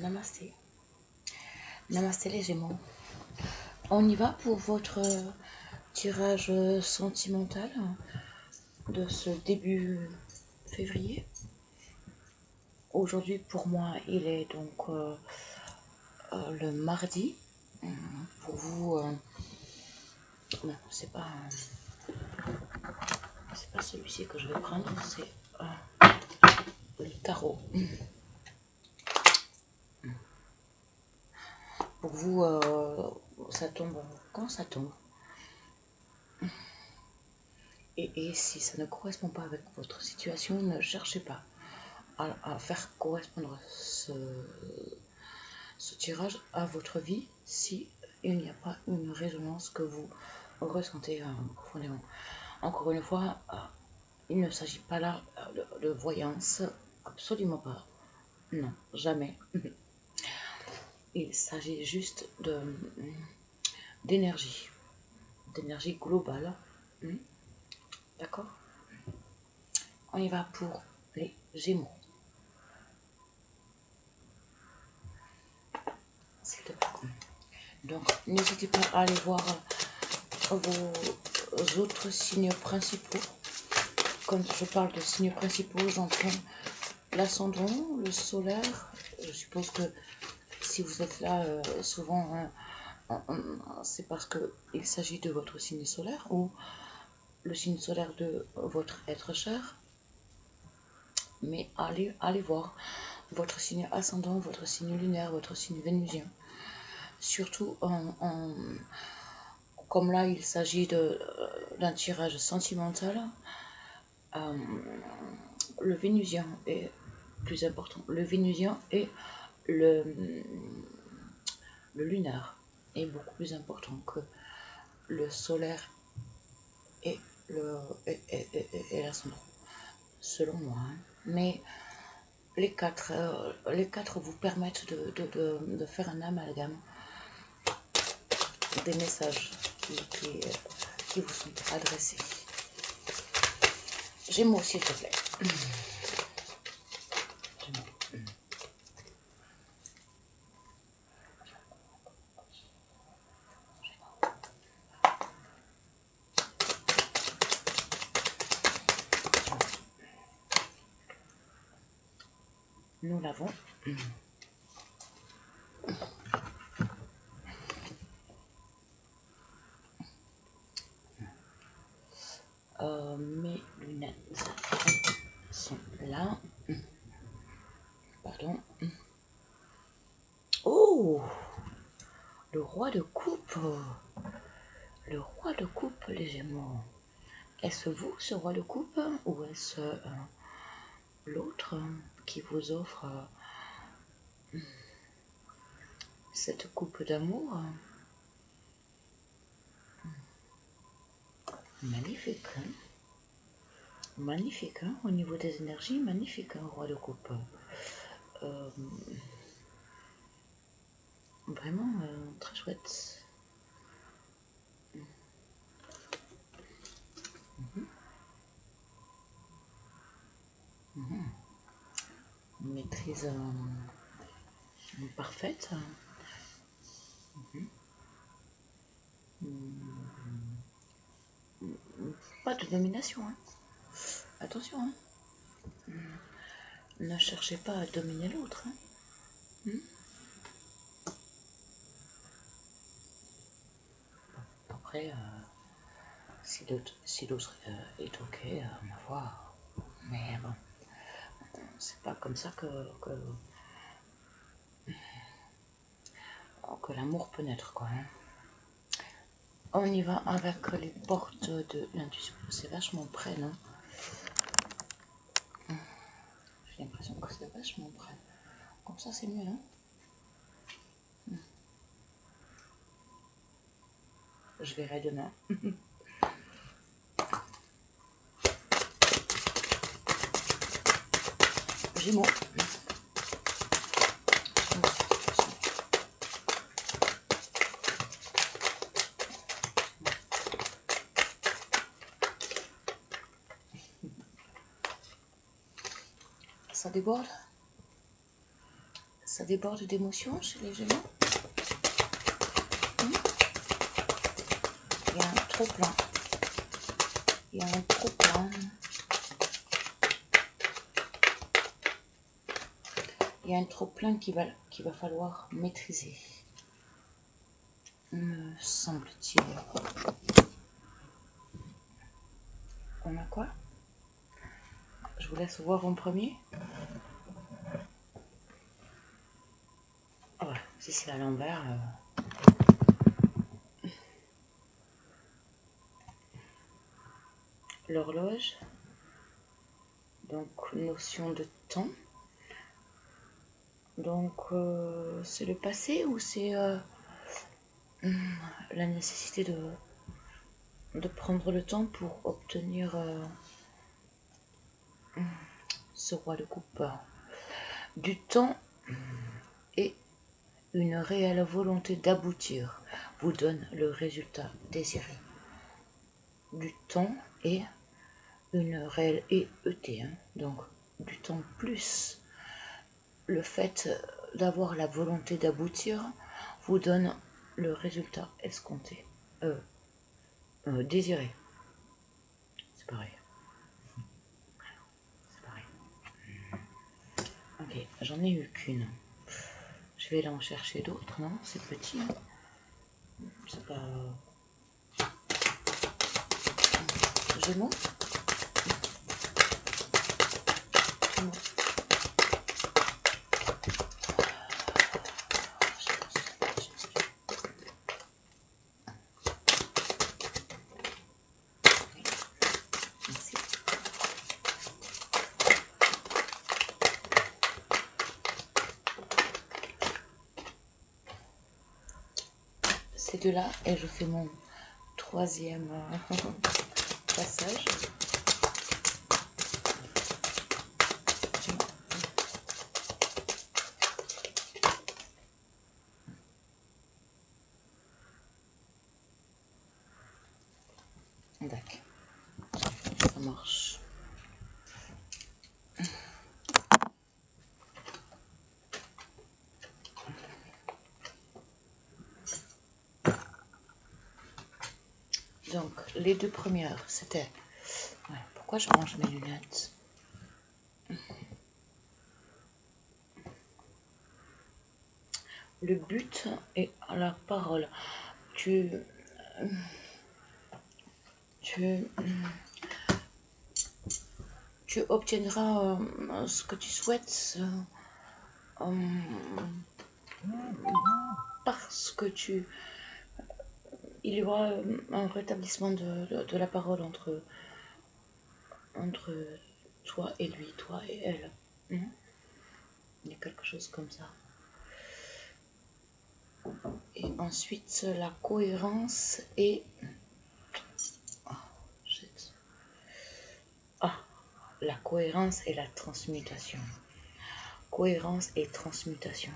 Namasté. Namasté les Gémeaux. On y va pour votre tirage sentimental de ce début février. Aujourd'hui pour moi il est donc le mardi. Pour vous, non, c'est pas celui-ci que je vais prendre, c'est le tarot. Pour vous, ça tombe quand ça tombe. Et si ça ne correspond pas avec votre situation, ne cherchez pas à faire correspondre ce tirage à votre vie si il n'y a pas une résonance que vous ressentez profondément. Encore une fois, il ne s'agit pas là de voyance, absolument pas. Non, jamais. Il s'agit juste d'énergie globale. D'accord? On y va pour les Gémeaux. S'il te plaît. Donc, n'hésitez pas à aller voir vos autres signes principaux. Quand je parle de signes principaux, j'entends l'ascendant, le solaire. Je suppose que si vous êtes là souvent, c'est parce qu'il s'agit de votre signe solaire ou le signe solaire de votre être cher. Mais allez voir votre signe ascendant, votre signe lunaire, votre signe vénusien. Surtout comme là il s'agit d'un tirage sentimental, le vénusien est plus important. Le vénusien et le lunaire est beaucoup plus important que le solaire et l'ascendant, selon moi. Mais les quatre vous permettent de faire un amalgame des messages qui vous sont adressés. Gémeaux, s'il te plaît. Nous l'avons. Mes lunettes sont là. Pardon. Oh, le roi de coupe. Le roi de coupe, les Gémeaux. Est-ce vous, ce roi de coupe, ou est-ce l'autre qui vous offre cette coupe d'amour? Magnifique, hein? Magnifique, hein? Au niveau des énergies, magnifique, hein, roi de coupe. Vraiment très chouette. Une maîtrise parfaite. Pas de domination, hein. Attention, hein. Ne cherchez pas à dominer l'autre, hein. Après, si l'autre est ok, ma foi. Mais bon, c'est pas comme ça que l'amour peut naître, quoi. Hein. On y va avec les portes de l'intuition. C'est vachement près, non? J'ai l'impression que c'est vachement près. Comme ça, c'est mieux, non? Je verrai demain. Gémeaux. Ça déborde. Ça déborde d'émotions chez les Gémeaux. Il y a un trop plein. Il y a un trop plein. Il y a un trop plein qu'il va falloir maîtriser. Me semble-t-il. On a quoi? Je vous laisse voir en premier. Oh, si c'est à l'envers. L'horloge. Donc, notion de temps. Donc, c'est le passé ou c'est la nécessité de prendre le temps pour obtenir ce roi de coupe. Du temps et une réelle volonté d'aboutir vous donne le résultat désiré. Du temps et une réelle EET, hein, donc du temps plus le fait d'avoir la volonté d'aboutir vous donne le résultat escompté, désiré. C'est pareil. C'est pareil. Ok, j'en ai eu qu'une. Je vais aller en chercher d'autres, non? C'est petit. Hein, c'est pas. Gémeaux. Gémeaux. Merci. Ces deux-là, et je fais mon troisième passage. D'accord, ça marche. Donc, les deux premières, c'était... Ouais, pourquoi je range mes lunettes? Le but est la parole. Tu obtiendras ce que tu souhaites parce que il y aura un rétablissement de la parole entre toi et lui, toi et elle. Il y a quelque chose comme ça. Et ensuite, la cohérence et... la cohérence et la transmutation. Cohérence et transmutation.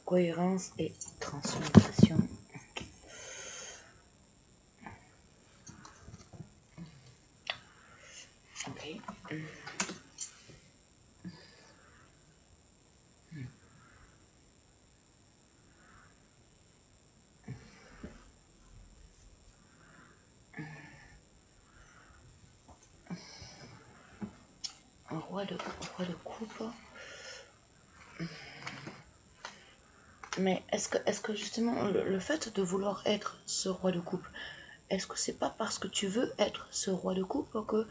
Cohérence et transmutation. Ok. Un roi de coupe. Mais est-ce que justement le fait de vouloir être ce roi de coupe, est-ce que c'est pas parce que tu veux être ce roi de coupe que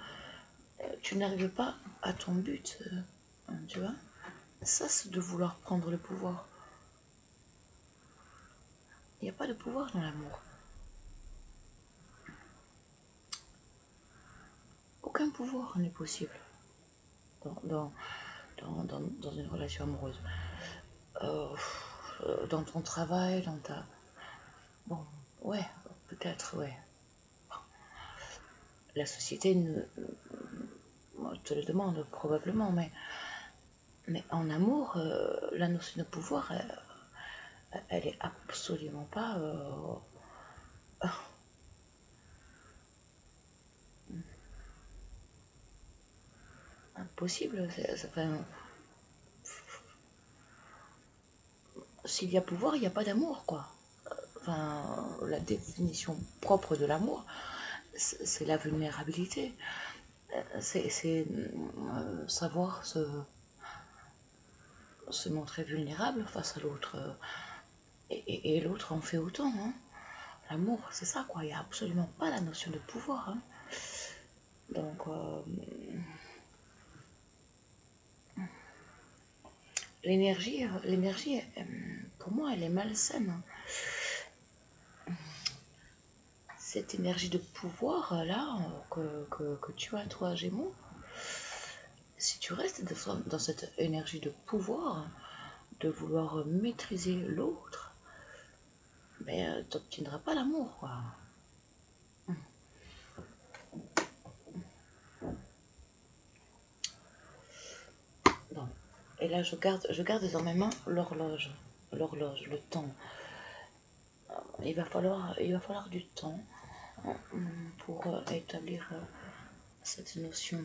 tu n'arrives pas à ton but, tu vois? Ça, c'est de vouloir prendre le pouvoir. Il n'y a pas de pouvoir dans l'amour. Aucun pouvoir n'est possible dans une relation amoureuse. Dans ton travail, dans ta... Bon, ouais, peut-être, ouais. La société te le demande probablement, mais en amour, la notion de pouvoir, elle est absolument pas impossible. Enfin, s'il y a pouvoir, il n'y a pas d'amour, quoi. Enfin, la définition propre de l'amour, c'est la vulnérabilité. C'est savoir se montrer vulnérable face à l'autre. Et l'autre en fait autant. Hein. L'amour, c'est ça, quoi. Il n'y a absolument pas la notion de pouvoir. Hein. Donc, l'énergie, pour moi, elle est malsaine. Cette énergie de pouvoir, là, que tu as, toi, Gémeaux, si tu restes dans cette énergie de pouvoir, de vouloir maîtriser l'autre, ben, tu n'obtiendras pas l'amour, quoi. Non. Et là, je garde dans mes mains l'horloge, le temps. Il va falloir du temps pour établir cette notion.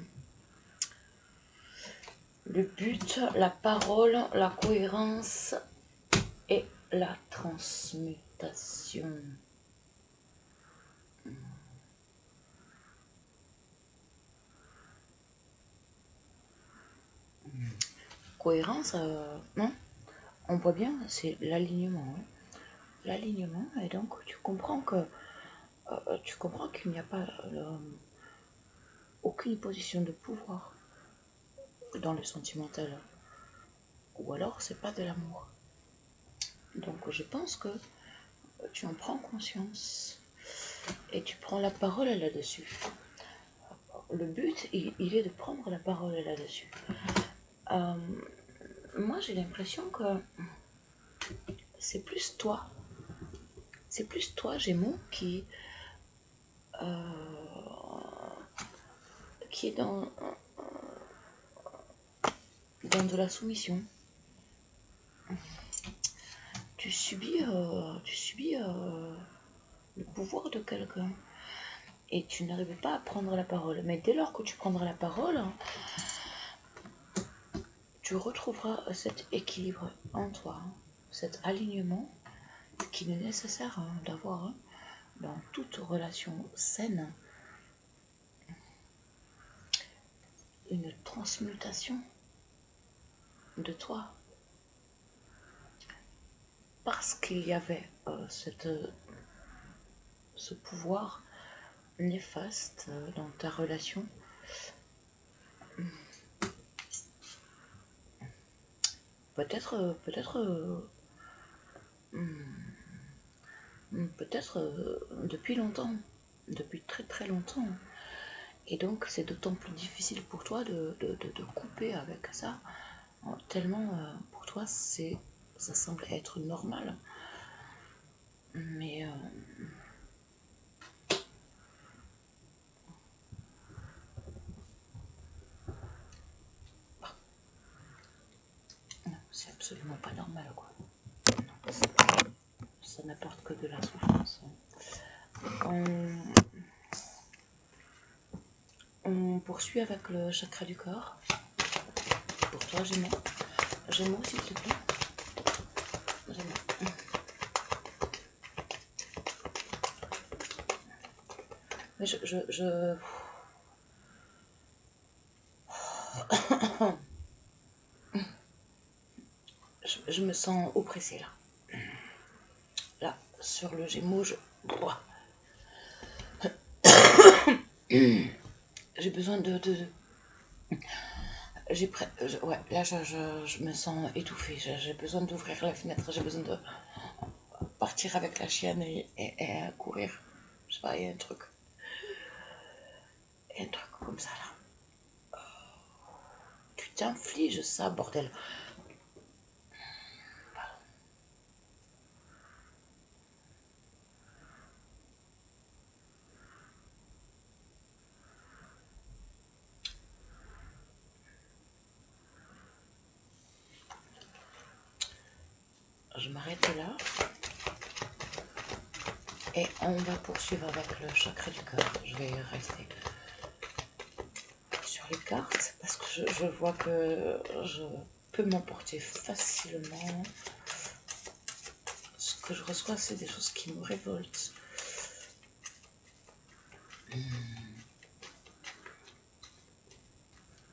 Le but, la parole, la cohérence et la transmutation. Cohérence, non, on voit bien, c'est l'alignement. Hein. L'alignement, et donc tu comprends qu'il n'y a pas aucune position de pouvoir dans le sentimental. Ou alors, c'est pas de l'amour. Donc, je pense que tu en prends conscience et tu prends la parole là-dessus. Le but, il est de prendre la parole là-dessus. Moi, j'ai l'impression que c'est plus toi, Gémeaux, qui est dans de la soumission. Tu subis le pouvoir de quelqu'un et tu n'arrives pas à prendre la parole. Mais dès lors que tu prendras la parole, tu retrouveras cet équilibre en toi, cet alignement qu'il est nécessaire d'avoir dans toute relation saine. Une transmutation de toi. Parce qu'il y avait ce pouvoir néfaste dans ta relation. Peut-être depuis longtemps, depuis très très longtemps. Et donc c'est d'autant plus difficile pour toi de couper avec ça, tellement pour toi ça semble être normal. Mais c'est absolument pas normal, quoi. Ça n'apporte que de la souffrance. On poursuit avec le chakra du corps. Pour toi, Gémeaux. Gémeaux, s'il te plaît. Gémeaux. Mais je me sens oppressée, là. Là, sur le Gémeaux, j'ai besoin ouais, là, je me sens étouffée. J'ai besoin d'ouvrir la fenêtre. J'ai besoin de partir avec la chienne et courir. Je sais pas, il y a un truc. Il y a un truc comme ça, là. Tu t'infliges ça, bordel. Je m'arrête là. Et on va poursuivre avec le chakra du cœur. Je vais rester sur les cartes parce que je vois que je peux m'emporter facilement. que je reçois, c'est des choses qui me révoltent.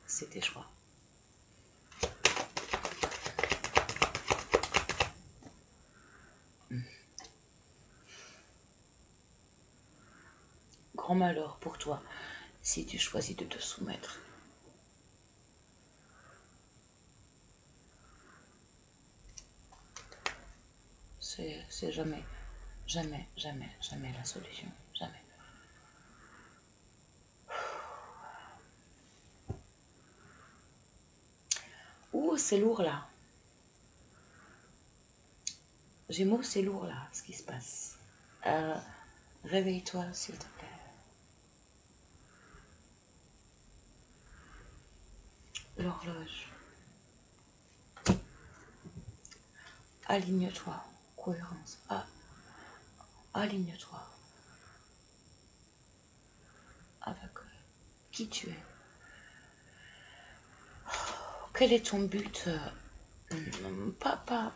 C'est tes choix. Grand malheur pour toi si tu choisis de te soumettre. C'est jamais, jamais, jamais, jamais la solution. Jamais. Ouh, c'est lourd là. Gémeaux, c'est lourd là, ce qui se passe. Réveille-toi, s'il te plaît. L'horloge. Aligne-toi. Cohérence. Aligne-toi. Avec qui tu es. Quel est ton but? Pas.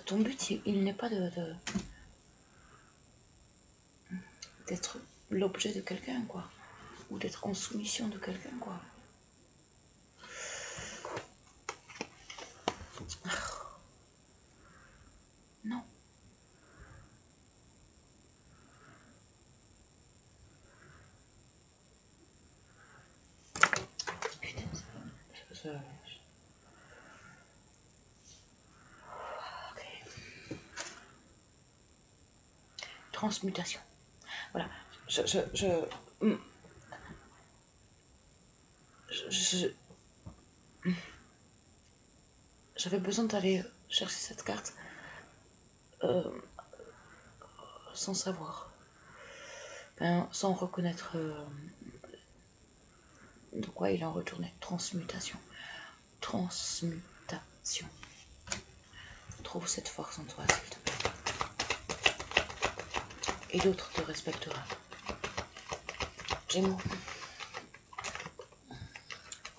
Ton but, il n'est pas d'être l'objet de quelqu'un, quoi. Ou d'être en soumission de quelqu'un, quoi. Non. Putain, ok. Transmutation. Voilà. J'avais besoin d'aller chercher cette carte sans savoir, sans reconnaître de quoi il en retournait. Transmutation. Transmutation. Trouve cette force en toi, s'il te plaît. Et l'autre te respectera. Gémeaux.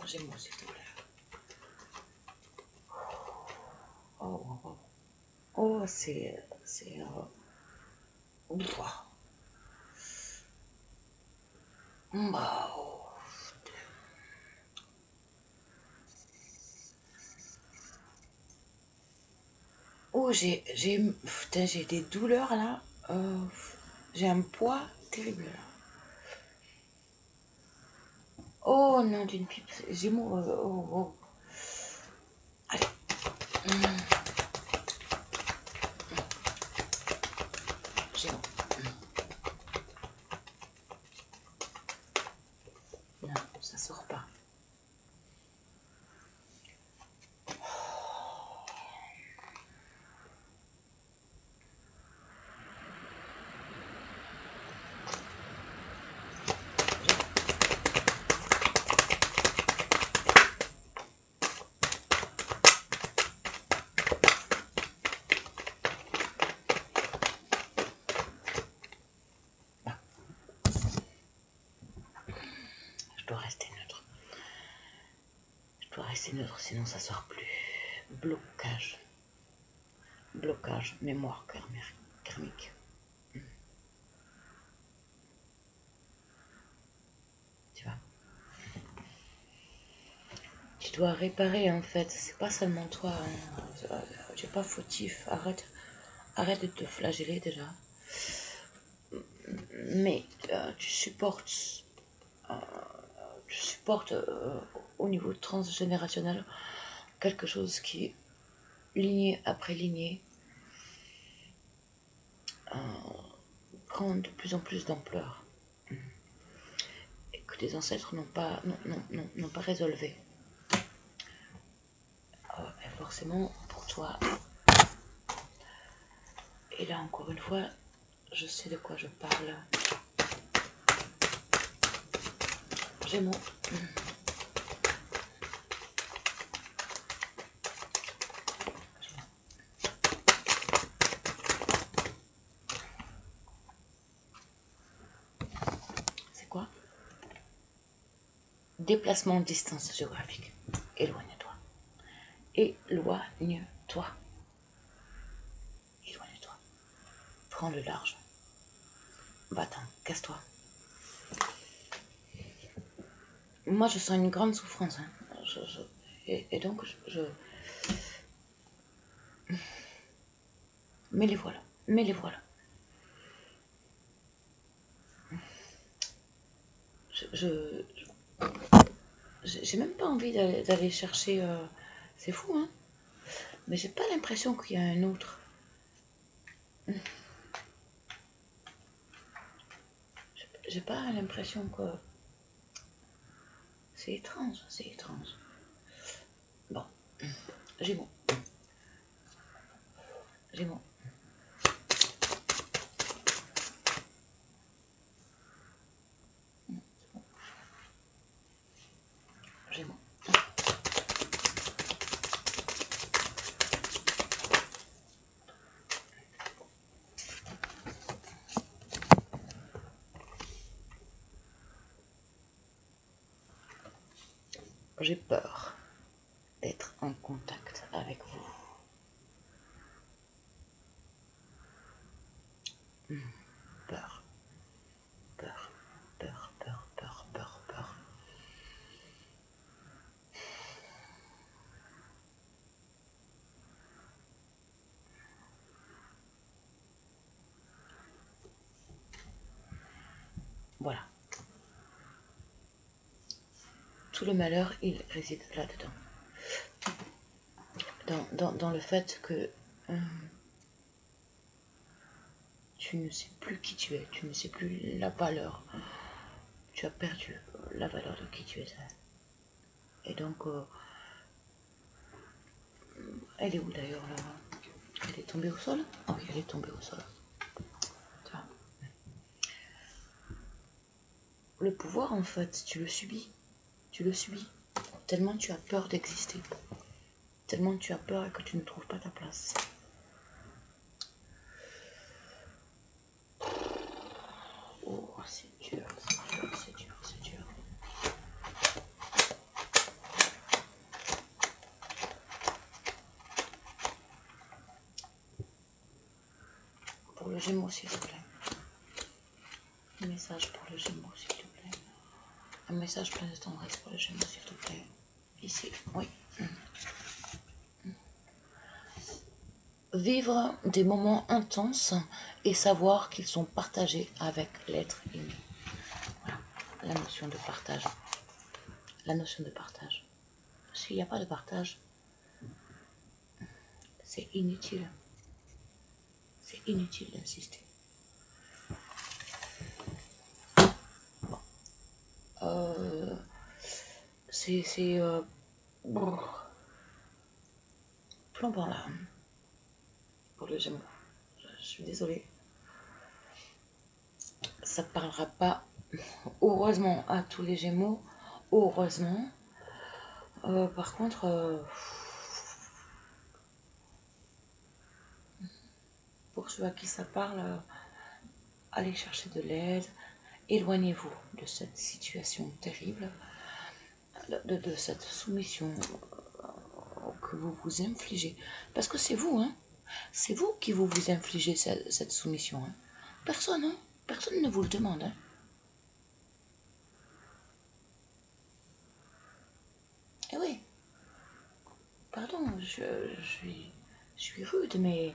Gémeaux, s'il te plaît. Oh, c'est oh, j'ai des douleurs là. J'ai un poids terrible là. Oh non, d'une pipe. Gémeaux. Oh. Allez. Gémeaux. Non, ça sort pas. Je dois rester neutre. Sinon ça sort plus. Blocage. Blocage, mémoire karmique. Tu vois. Tu dois réparer en fait. C'est pas seulement toi. Hein. Tu n'es pas fautif. Arrête de te flageller déjà. Mais tu supportes au niveau transgénérationnel quelque chose qui, lignée après lignée, prend de plus en plus d'ampleur et que tes ancêtres n'ont pas résolvé. Et forcément, pour toi, et là encore une fois, je sais de quoi je parle. Gémeaux. C'est quoi? Déplacement de distance géographique. Éloigne-toi. Éloigne-toi. prends le large. Va-t'en, casse-toi. Moi, je sens une grande souffrance. Hein. Et donc, mais les voilà. Mais les voilà. J'ai même pas envie d'aller chercher. C'est fou, hein. Mais j'ai pas l'impression qu'il y a un autre. J'ai pas l'impression que... C'est étrange, c'est étrange. Bon, Gémeaux. Gémeaux. Gémeaux. J'ai peur d'être en contact avec vous. Peur. Peur. Peur, peur, peur, peur, peur. Voilà. Tout le malheur, il réside là-dedans. Dans le fait que tu ne sais plus qui tu es, tu ne sais plus la valeur. Tu as perdu la valeur de qui tu étais. Et donc, elle est où d'ailleurs là? Elle est tombée au sol? Ah oui, elle est tombée au sol. Tiens. Le pouvoir, en fait, tu le subis. Tu le subis. Tellement tu as peur d'exister. Tellement tu as peur et que tu ne trouves pas ta place. Oh, c'est dur, c'est dur, c'est dur, c'est dur. Pour le Gémeaux, s'il te plaît. Un message pour le Gémeaux, s'il te plaît. Un message plein de tendresse pour le Gémeaux, s'il te plaît. Ici, oui. Vivre des moments intenses et savoir qu'ils sont partagés avec l'être aimé. Voilà, la notion de partage. La notion de partage. S'il n'y a pas de partage, c'est inutile. C'est inutile d'insister. C'est plomb par là pour le Gémeaux. Je suis désolée. Ça ne parlera pas, heureusement, à tous les Gémeaux. Heureusement. Par contre, pour ceux à qui ça parle, allez chercher de l'aide. Éloignez-vous de cette situation terrible, de cette soumission que vous vous infligez. Parce que c'est vous, hein. C'est vous qui vous infligez cette soumission. Hein. Personne, hein. Personne ne vous le demande. Hein. Eh oui. Pardon, je suis rude, mais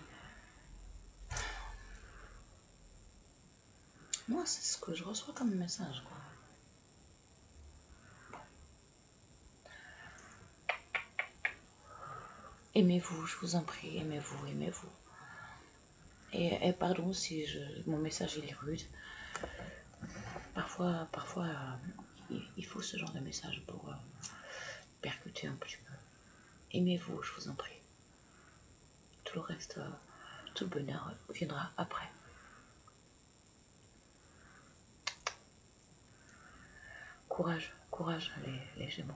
moi, c'est ce que je reçois comme message, quoi. Aimez-vous, je vous en prie, aimez-vous, aimez-vous. Et pardon si mon message il est rude. Parfois il faut ce genre de message pour percuter un petit peu. Aimez-vous, je vous en prie. Tout le reste, tout le bonheur viendra après. Courage, courage les Gémeaux.